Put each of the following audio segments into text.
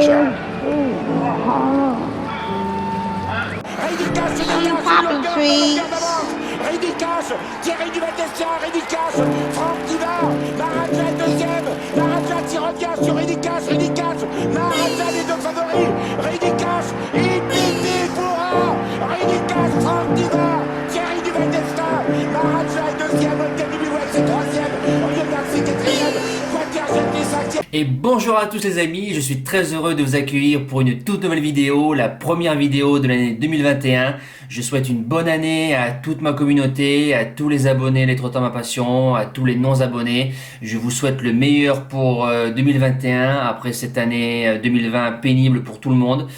Poppy treats. Ridicache, Thierry Duval-Destia, Ridicache, Franck Diva, Maraja deuxième, Maraja qui revient sur Ridicache, Maraja les deux favoris, Ridicache, Ipiti Foura, Ridicache, Franck Diva, Thierry Duval-Destia, Maraja est deuxième, Olga Bilouette c'est troisième, Oriol Garcia quatrième, Quater Jetty cinquième. Et bonjour à tous les amis, je suis très heureux de vous accueillir pour une toute nouvelle vidéo, la première vidéo de l'année 2021. Je souhaite une bonne année à toute ma communauté, à tous les abonnés, les trotteurs ma passion, à tous les non-abonnés. Je vous souhaite le meilleur pour 2021, après cette année 2020 pénible pour tout le monde.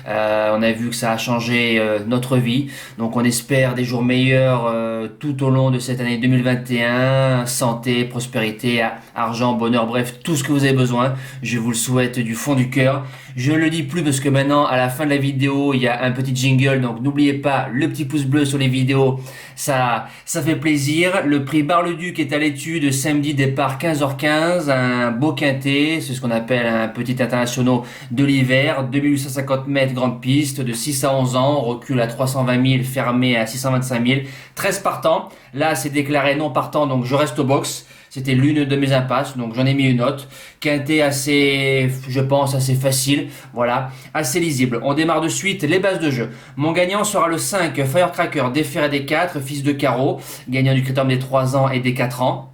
On a vu que ça a changé notre vie, donc on espère des jours meilleurs tout au long de cette année 2021, santé, prospérité, argent, bonheur, bref, tout ce que vous avez besoin, je vous le souhaite du fond du cœur. Je ne le dis plus parce que maintenant, à la fin de la vidéo, il y a un petit jingle, donc n'oubliez pas le petit pouce bleu sur les vidéos, ça fait plaisir. Le prix Bar-le-Duc est à l'étude, samedi départ 15h15, un beau quintet, c'est ce qu'on appelle un petit international de l'hiver, 2850 mètres grande piste, de 6 à 11 ans, recul à 320 000, fermé à 625 000, 13 partants. Là, c'est déclaré non partant, donc je reste au box. C'était l'une de mes impasses, donc j'en ai mis une note. Quintet assez, je pense, assez facile, voilà, assez lisible. On démarre de suite les bases de jeu. Mon gagnant sera le 5, Firecracker, déféré des 4, fils de carreau, gagnant du critérium des 3 ans et des 4 ans.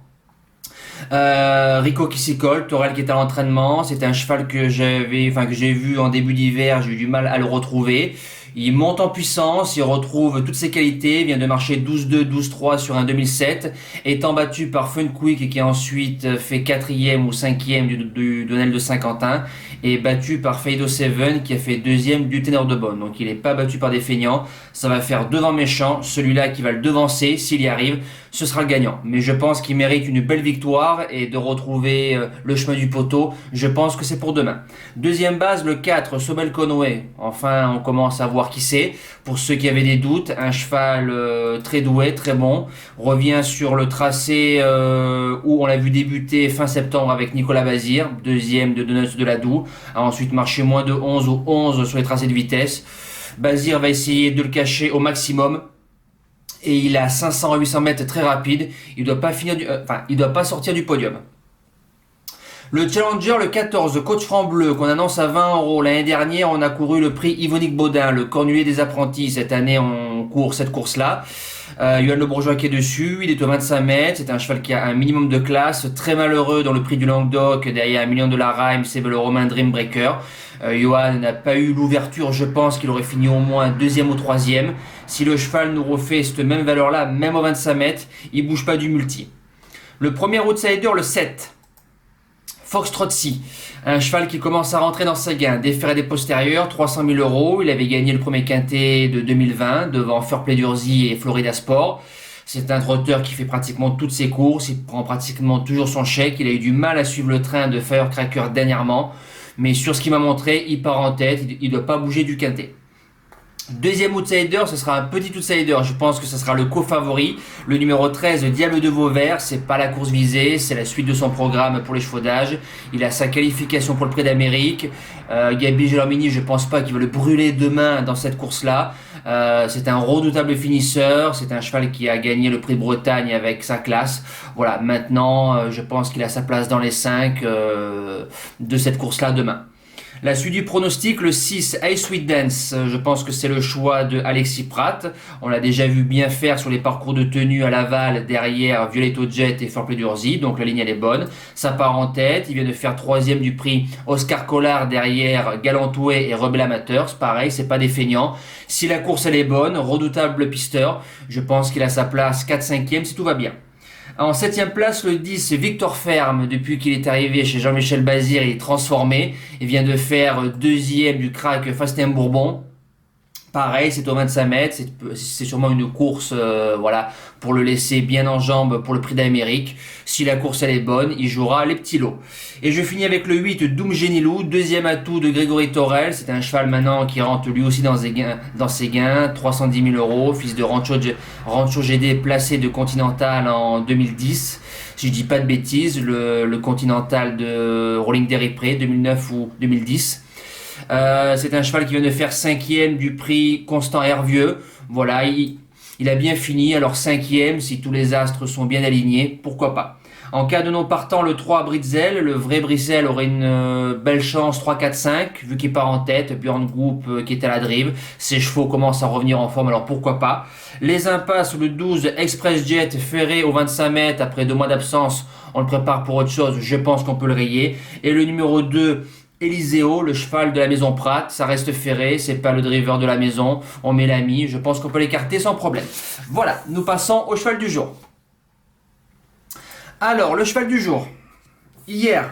Rico qui s'y colle, Torel qui est à l'entraînement, c'est un cheval que j'ai vu en début d'hiver, j'ai eu du mal à le retrouver. Il monte en puissance, il retrouve toutes ses qualités, vient de marcher 12-2, 12-3 sur un 2007, étant battu par Fun Quick qui a ensuite fait 4e ou 5e du Donnel de Saint-Quentin, et battu par Fado Seven qui a fait 2e du Ténor de Bonne. Donc il n'est pas battu par des feignants, ça va faire devant méchant, celui-là qui va le devancer, s'il y arrive, ce sera le gagnant. Mais je pense qu'il mérite une belle victoire et de retrouver le chemin du poteau, je pense que c'est pour demain. Deuxième base, le 4, Sobel Conway. Enfin, on commence à voir qui c'est. Pour ceux qui avaient des doutes, un cheval très doué, très bon. Revient sur le tracé où on l'a vu débuter fin septembre avec Nicolas Bazir, deuxième de Donuts de la Doue. A ensuite marché moins de 11 ou 11 sur les tracés de vitesse. Bazir va essayer de le cacher au maximum. Et il est à 500 à 800 mètres très rapide. Il doit pas sortir du podium. Le Challenger, le 14, Coach Franc Bleu, qu'on annonce à 20 €. L'année dernière, on a couru le prix Yvonique Baudin, le cornulier des apprentis. Cette année, on court cette course-là. Yoann Le Bourgeois qui est dessus, il est au 25 mètres. C'est un cheval qui a un minimum de classe. Très malheureux dans le prix du Languedoc, derrière $1 million Rhyme, c'est le Romain Dreambreaker. Yoann n'a pas eu l'ouverture, je pense qu'il aurait fini au moins 2e ou 3e. Si le cheval nous refait cette même valeur-là, même au 25 mètres, il bouge pas du multi. Le premier outsider, le 7. Foxtrot Sea, un cheval qui commence à rentrer dans ses gains, déféré des postérieurs, 300 000 €. Il avait gagné le premier quintet de 2020 devant Fairplay d'Urzy et Florida Sport. C'est un trotteur qui fait pratiquement toutes ses courses, il prend pratiquement toujours son chèque. Il a eu du mal à suivre le train de Firecracker dernièrement, mais sur ce qu'il m'a montré, il part en tête, il ne doit pas bouger du quintet. Deuxième outsider, ce sera un petit outsider, je pense que ce sera le co-favori, le numéro 13, Diable de Vauvert. C'est pas la course visée, c'est la suite de son programme pour l'échafaudage. Il a sa qualification pour le Prix d'Amérique. Gabi Gelormini, je pense pas qu'il va le brûler demain dans cette course-là. C'est un redoutable finisseur, c'est un cheval qui a gagné le Prix de Bretagne avec sa classe. Voilà, maintenant, je pense qu'il a sa place dans les 5 de cette course-là demain. La suite du pronostic, le 6, Ice Sweet Dance, je pense que c'est le choix de Alexis Pratt. On l'a déjà vu bien faire sur les parcours de tenue à Laval, derrière Violetto Jet et Fairplay d'Urzy, donc la ligne elle est bonne. Ça part en tête, il vient de faire 3e du prix Oscar Collard derrière Galantoué et Rebel Amateurs. Pareil, c'est pas des feignants. Si la course elle est bonne, redoutable pisteur, je pense qu'il a sa place 4-5e si tout va bien. En 7e place, le 10, Victor Ferme. Depuis qu'il est arrivé chez Jean-Michel Bazir, il est transformé. Il vient de faire 2e du crack Fastin Bourbon. Pareil, c'est au 25 mètres, c'est sûrement une course voilà, pour le laisser bien en jambes pour le Prix d'Amérique. Si la course elle est bonne, il jouera les petits lots. Et je finis avec le 8, Doom Genilou, deuxième atout de Grégory Torel. C'est un cheval maintenant qui rentre lui aussi dans ses gains, 310 000 €, fils de Rancho GD placé de Continental en 2010. Si je dis pas de bêtises, le Continental de Rolling Derry Pré, 2009 ou 2010. C'est un cheval qui vient de faire 5e du prix Constant Hervieux. Voilà, il a bien fini, alors 5e, si tous les astres sont bien alignés, pourquoi pas. En cas de non partant, le 3 Britzel, le vrai Britzel aurait une belle chance 3, 4, 5, vu qu'il part en tête, Björn Group qui est à la drive. Ses chevaux commencent à revenir en forme, alors pourquoi pas. Les impasses, le 12 Express Jet ferré au 25 mètres, après 2 mois d'absence, on le prépare pour autre chose, je pense qu'on peut le rayer. Et le numéro 2, Eliseo, le cheval de la maison Pratt, ça reste ferré, c'est pas le driver de la maison, on met l'ami, je pense qu'on peut l'écarter sans problème. Voilà, nous passons au cheval du jour. Alors, le cheval du jour. Hier,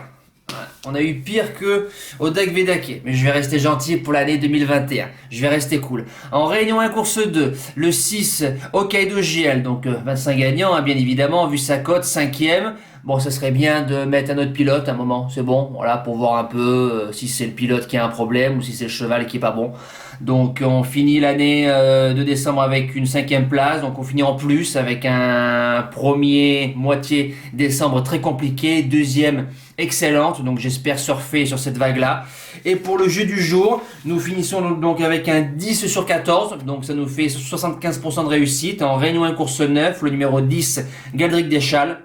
on a eu pire que Odag Vedake, mais je vais rester gentil pour l'année 2021. Je vais rester cool. En réunion 1 course 2, le 6 Hokkaido JL, donc 25 gagnants, hein, bien évidemment, vu sa cote, 5e. Bon, ça serait bien de mettre un autre pilote à un moment, c'est bon, voilà, pour voir un peu si c'est le pilote qui a un problème ou si c'est le cheval qui est pas bon. Donc on finit l'année de décembre avec une 5e place, donc on finit en plus avec un premier moitié décembre très compliqué, deuxième excellente, donc j'espère surfer sur cette vague-là. Et pour le jeu du jour, nous finissons donc avec un 10 sur 14, donc ça nous fait 75% de réussite. En réunion 1 course 9, le numéro 10, Galdric Deschal,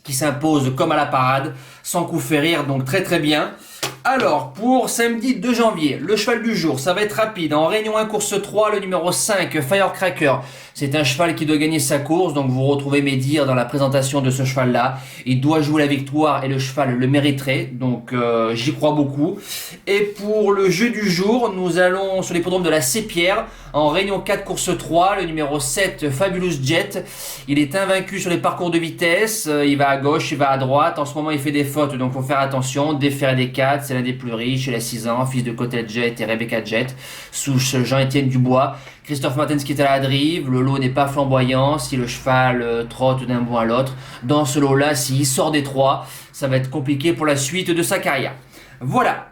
qui s'impose comme à la parade, sans coup férir, donc très très bien. Alors, pour samedi 2 janvier, le cheval du jour, ça va être rapide. En réunion 1 course 3, le numéro 5, Firecracker. C'est un cheval qui doit gagner sa course, donc vous retrouvez mes dires dans la présentation de ce cheval-là. Il doit jouer la victoire et le cheval le mériterait, donc j'y crois beaucoup. Et pour le jeu du jour, nous allons sur l'hippodrome de la Sépierre. En réunion 4 course 3, le numéro 7, Fabulous Jet. Il est invaincu sur les parcours de vitesse, il va à gauche, il va à droite. En ce moment, il fait des fautes, donc faut faire attention. Déféré des 4, c'est l'un des plus riches, il a 6 ans, fils de Cotel Jet et Rebecca Jet, souche Jean-Étienne Dubois. Christophe Martens qui est à la drive, le lot n'est pas flamboyant, si le cheval trotte d'un bout à l'autre. Dans ce lot-là, s'il sort des 3, ça va être compliqué pour la suite de sa carrière. Voilà.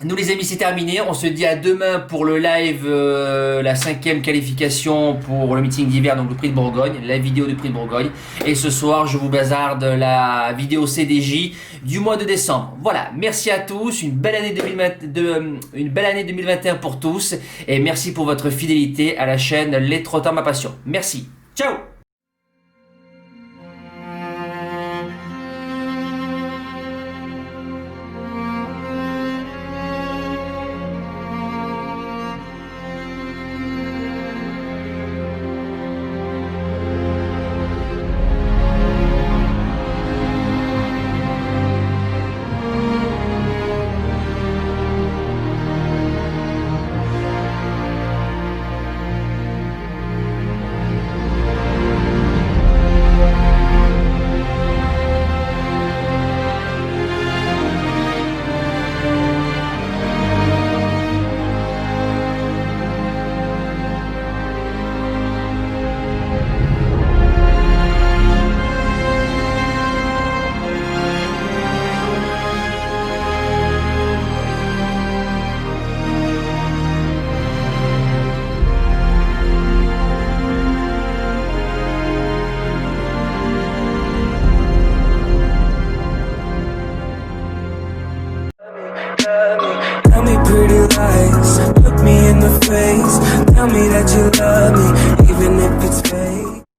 Nous les amis, c'est terminé. On se dit à demain pour le live, la 5e qualification pour le meeting d'hiver, donc le prix de Bourgogne, la vidéo du prix de Bourgogne. Et ce soir, je vous bazarde la vidéo CDJ du mois de décembre. Voilà, merci à tous, une belle année 2021 pour tous. Et merci pour votre fidélité à la chaîne Les Trotteurs Ma Passion. Merci, ciao.